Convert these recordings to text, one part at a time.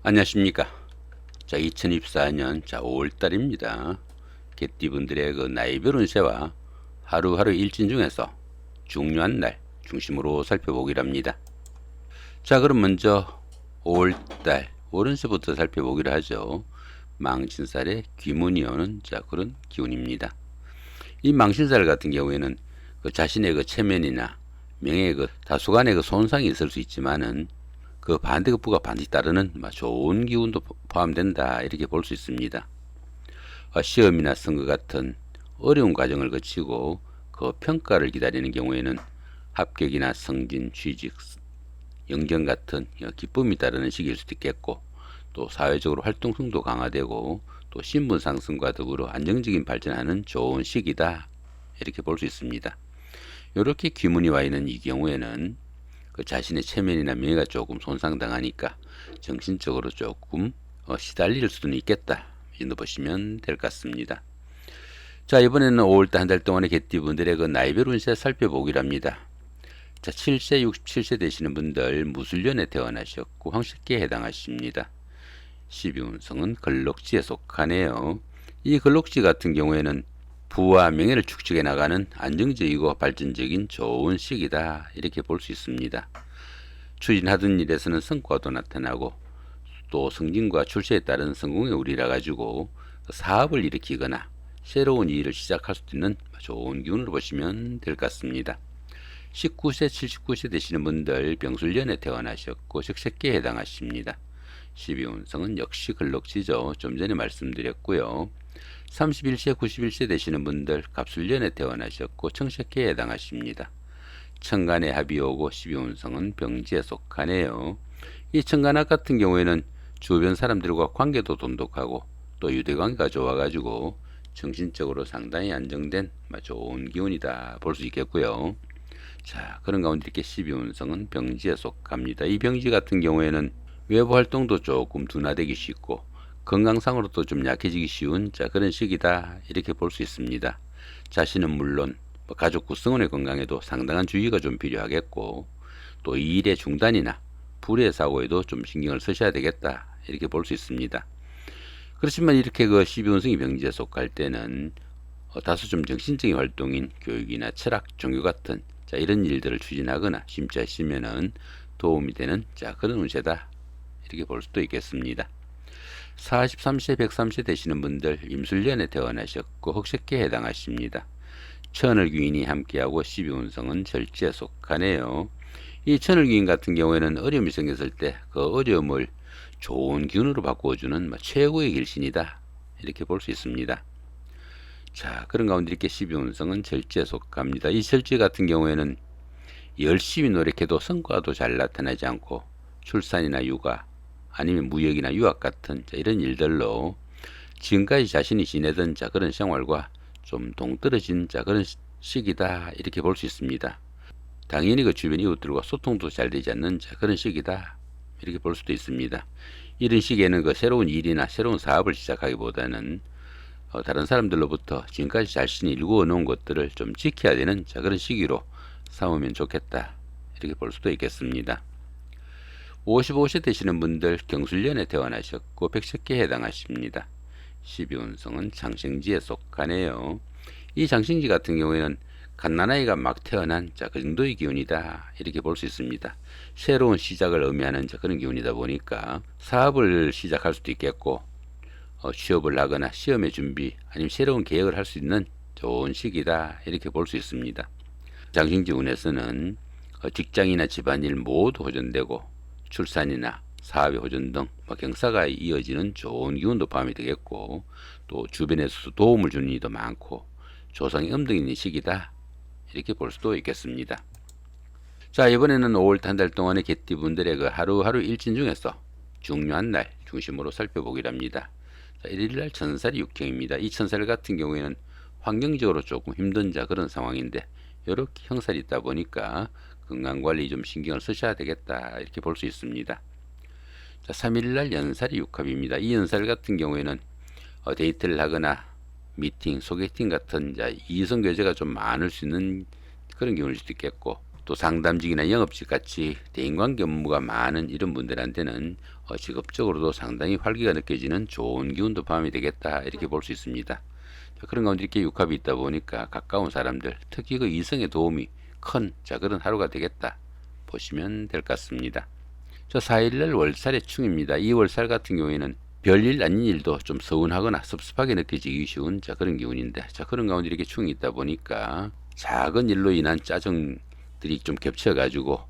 안녕하십니까. 2024년 5월달입니다. 개띠분들의 그 나이별 운세와 하루하루 일진 중에서 중요한 날 중심으로 살펴보기랍니다. 그럼 먼저 5월달 월운세부터 살펴보기로 하죠. 망신살에 귀문이 오는 그런 기운입니다. 이 망신살 같은 경우에는 그 자신의 그 체면이나 명예의 그 다소간의 그 손상이 있을 수 있지만은 그 반대급부가 반드시 따르는 좋은 기운도 포함된다, 이렇게 볼 수 있습니다. 시험이나 선거 같은 어려운 과정을 거치고 그 평가를 기다리는 경우에는 합격이나 승진, 취직, 영정 같은 기쁨이 따르는 시기일 수도 있겠고, 또 사회적으로 활동성도 강화되고 또 신분 상승과 더불어 안정적인 발전하는 좋은 시기다, 이렇게 볼 수 있습니다. 이렇게 귀문이 와 있는 이 경우에는 그 자신의 체면이나 명예가 조금 손상당하니까 정신적으로 조금 시달릴 수는 있겠다, 이 정도 보시면 될 것 같습니다. 이번에는 5월달 한 달 동안의 개띠분들의 그 나이별 운세 살펴보기로 합니다. 7세 67세 되시는 분들 무술년에 태어나셨고 황실기에 해당하십니다. 12운성은 걸록지에 속하네요. 이 걸록지 같은 경우에는 부와 명예를 축적해 나가는 안정적이고 발전적인 좋은 시기다, 이렇게 볼 수 있습니다. 추진하던 일에서는 성과도 나타나고 또 승진과 출세에 따른 성공의 우리라 가지고 사업을 일으키거나 새로운 일을 시작할 수 있는 좋은 기운으로 보시면 될 것 같습니다. 19세 79세 되시는 분들 병술년에 태어나셨고 적색기에 해당하십니다. 12운성은 역시 걸록지죠. 좀 전에 말씀드렸고요. 31세 91세 되시는 분들 갑술년에 태어나셨고 청색기에 해당하십니다. 천간에 합이 오고 12운성은 병지에 속하네요. 이 천간합 같은 경우에는 주변 사람들과 관계도 돈독하고 또 유대관계가 좋아가지고 정신적으로 상당히 안정된 좋은 기운이다 볼 수 있겠고요. 그런 가운데 이렇게 12운성은 병지에 속합니다. 이 병지 같은 경우에는 외부 활동도 조금 둔화되기 쉽고 건강상으로도 좀 약해지기 쉬운 그런 시기다, 이렇게 볼 수 있습니다. 자신은 물론 가족 구성원의 건강에도 상당한 주의가 좀 필요하겠고 또 일의 중단이나 불의 사고에도 좀 신경을 쓰셔야 되겠다, 이렇게 볼 수 있습니다. 그렇지만 이렇게 그 12운성이 병지에 속할 때는 다소 좀 정신적인 활동인 교육이나 철학, 종교 같은 이런 일들을 추진하거나 심취하시면은 도움이 되는 그런 운세다, 이렇게 볼 수도 있겠습니다. 43세 103세 되시는 분들 임술년에 태어나셨고 흑색기에 해당하십니다. 천을귀인이 함께하고 12운성은 절지에 속하네요. 이 천을귀인 같은 경우에는 어려움이 생겼을 때 그 어려움을 좋은 기운으로 바꾸어주는 최고의 길신이다, 이렇게 볼 수 있습니다. 그런 가운데 이렇게 12운성은 절지에 속합니다. 이 절지 같은 경우에는 열심히 노력해도 성과도 잘 나타나지 않고 출산이나 육아 아니면 무역이나 유학 같은 이런 일들로 지금까지 자신이 지내던 그런 생활과 좀 동떨어진 그런 시기다, 이렇게 볼 수 있습니다. 당연히 그 주변 이웃들과 소통도 잘 되지 않는 그런 시기다, 이렇게 볼 수도 있습니다. 이런 시기에는 그 새로운 일이나 새로운 사업을 시작하기보다는 다른 사람들로부터 지금까지 자신이 일구어 놓은 것들을 좀 지켜야 되는 그런 시기로 삼으면 좋겠다, 이렇게 볼 수도 있겠습니다. 55세 되시는 분들 경술년에 태어나셨고 백석기에 해당하십니다. 12운성은 장생지에 속하네요. 이 장생지 같은 경우에는 갓난아이가 막 태어난 그 정도의 기운이다, 이렇게 볼 수 있습니다. 새로운 시작을 의미하는 그런 기운이다 보니까 사업을 시작할 수도 있겠고 취업을 하거나 시험의 준비 아니면 새로운 계획을 할 수 있는 좋은 시기다, 이렇게 볼 수 있습니다. 장생지 운에서는 직장이나 집안일 모두 호전되고 출산이나 사업의 호전 등 경사가 이어지는 좋은 기운도 포함이 되겠고 또 주변에서 도움을 주는 이도 많고 조상이 음등인 시기다, 이렇게 볼 수도 있겠습니다. 이번에는 5월 한 달 동안의 개띠분들의 그 하루하루 일진 중에서 중요한 날 중심으로 살펴보기로 합니다. 1일날 천살이 육형입니다. 이 천살 같은 경우에는 환경적으로 조금 힘든 그런 상황인데 이렇게 형살이 있다 보니까 건강관리 좀 신경을 쓰셔야 되겠다, 이렇게 볼 수 있습니다. 3일날 연살이 육합입니다. 이 연살 같은 경우에는 데이트를 하거나 미팅, 소개팅 같은 이성교제가 좀 많을 수 있는 그런 기운일 수도 있겠고 또 상담직이나 영업직 같이 대인관계 업무가 많은 이런 분들한테는 직업적으로도 상당히 활기가 느껴지는 좋은 기운도 포함이 되겠다 이렇게 볼 수 있습니다. 자, 그런 가운데 이렇게 육합이 있다 보니까 가까운 사람들, 특히 그 이성의 도움이 큰 그런 하루가 되겠다 보시면 될 것 같습니다. 자, 4일날 월살의 충입니다. 이 월살 같은 경우에는 별일 아닌 일도 좀 서운하거나 섭섭하게 느껴지기 쉬운 그런 기운인데, 그런 가운데 이렇게 충이 있다 보니까 작은 일로 인한 짜증들이 좀 겹쳐가지고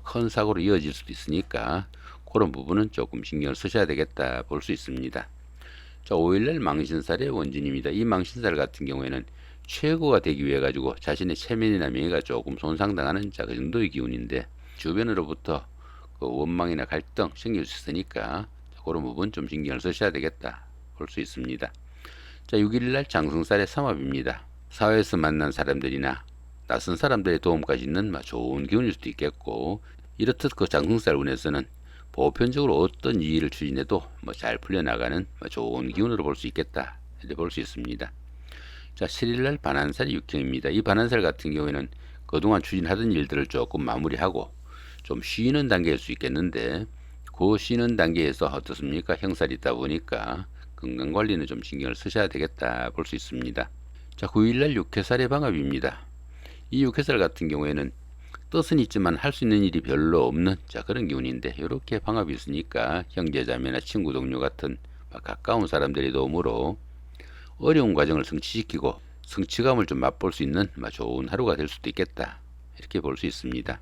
큰 사고로 이어질 수도 있으니까 그런 부분은 조금 신경을 쓰셔야 되겠다 볼 수 있습니다. 자, 5일날 망신살의 원진입니다. 이 망신살 같은 경우에는 최고가 되기 위해 가지고 자신의 체면이나 명예가 조금 손상당하는 그 정도의 기운인데, 주변으로부터 그 원망이나 갈등 생길 수 있으니까 그런 부분 좀 신경을 쓰셔야 되겠다 볼 수 있습니다. 자, 6일날 장성살의 삼합입니다. 사회에서 만난 사람들이나 낯선 사람들의 도움까지 있는 좋은 기운일 수도 있겠고, 이렇듯 그 장성살 운에서는 보편적으로 어떤 일을 추진해도 잘 풀려나가는 좋은 기운으로 볼 수 있겠다 이렇게 볼 수 있습니다. 자, 7일날 반한살이 육형입니다. 이 반한살 같은 경우에는 그동안 추진하던 일들을 조금 마무리하고 좀 쉬는 단계일 수 있겠는데, 그 쉬는 단계에서 어떻습니까? 형살이 있다 보니까 건강관리는 좀 신경을 쓰셔야 되겠다 볼 수 있습니다. 자, 9일날 육해살의 방합입니다. 이 육해살 같은 경우에는 뜻은 있지만 할 수 있는 일이 별로 없는 그런 기운인데, 이렇게 방합이 있으니까 형제자매나 친구 동료 같은 가까운 사람들의 도움으로 어려운 과정을 성취시키고 성취감을 좀 맛볼 수 있는 좋은 하루가 될 수도 있겠다 이렇게 볼 수 있습니다.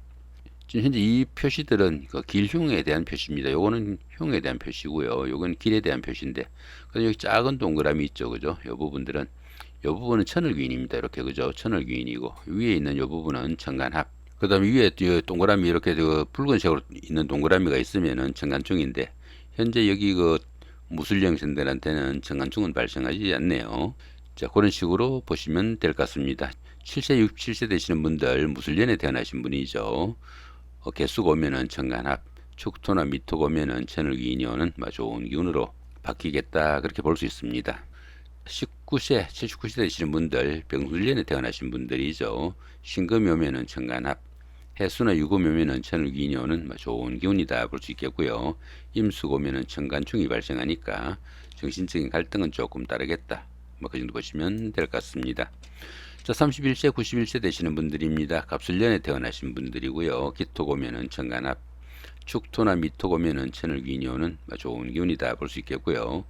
지금 현재 이 표시들은 그 길흉에 대한 표시입니다. 요거는 흉에 대한 표시고요. 요건 길에 대한 표시인데, 그다음 여기 작은 동그라미 있죠, 그죠? 요 부분들은, 요 부분은 천을귀인입니다. 이렇게, 그죠? 천을귀인이고 위에 있는 요 부분은 천간합. 그다음 위에 동그라미 이렇게 그 붉은색으로 있는 동그라미가 있으면은 천간충인데, 현재 여기 그 무술령생들한테는 천간충은 발생하지 않네요. 자, 그런 식으로 보시면 될 것 같습니다. 7세, 67세 되시는 분들, 무술년에 태어나신 분이죠. 개수가 오면은 천간합, 축토나 미토가 오면은 천을귀인이 오는 좋은 기운으로 바뀌겠다 그렇게 볼 수 있습니다. 19세, 79세 되시는 분들, 병술년에 태어나신 분들이죠. 신금이 오면은 천간합, 해수나 유금이 오면은 천을귀인이 오는 좋은 기운이다 볼 수 있겠고요. 임수가 오면은 천간충이 발생하니까 정신적인 갈등은 조금 따르겠다. 그 정도 보시면 될 것 같습니다. 자, 31세, 91세 되시는 분들입니다. 갑술년에 태어나신 분들이고요. 기토가 오면은 천간합, 축토나 미토가 오면은 천을귀인이 오는 좋은 기운이다 볼 수 있겠고요.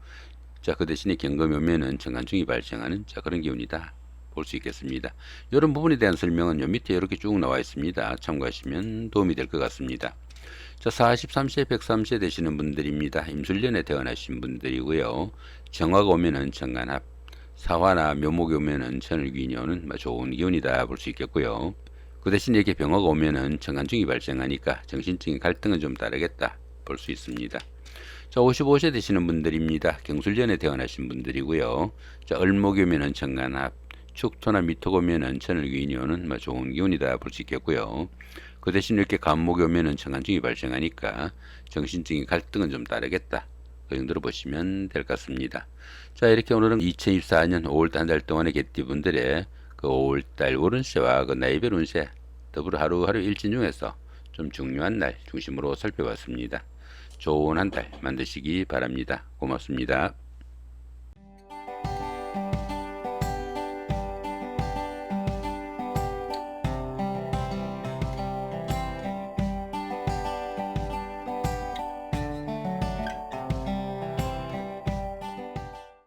자, 그 대신에 경금이 오면은 천간충이 발생하는 그런 기운이다 볼 수 있겠습니다. 이런 부분에 대한 설명은 요 밑에 이렇게 쭉 나와 있습니다. 참고하시면 도움이 될 것 같습니다. 자, 43세, 103세 되시는 분들입니다. 임술년에 태어나신 분들이고요. 정화가 오면은 천간합, 사화나 묘목이 오면은 천을귀인이 오는 좋은 기운이다 볼 수 있겠고요. 그 대신 이렇게 병화가 오면은 천간충이 발생하니까 정신적인 갈등은 좀 따르겠다 볼 수 있습니다. 자, 55세 되시는 분들입니다. 경술년에 태어나신 분들이고요. 자, 을목이 오면은 천간합, 축토나 미토가 오면은 천을귀인이 오는 좋은 기운이다 볼 수 있겠고요. 그 대신 이렇게 간목이 오면은 천간충이 발생하니까 정신적인 갈등은 좀 따르겠다. 그 정도로 보시면 될 것 같습니다. 자, 이렇게 오늘은 2024년 5월달 한 달 동안의 개띠분들의 그 5월달 월운세와 그 나이별 운세 더불어 하루하루 일진 중에서 좀 중요한 날 중심으로 살펴봤습니다. 좋은 한 달 만드시기 바랍니다. 고맙습니다.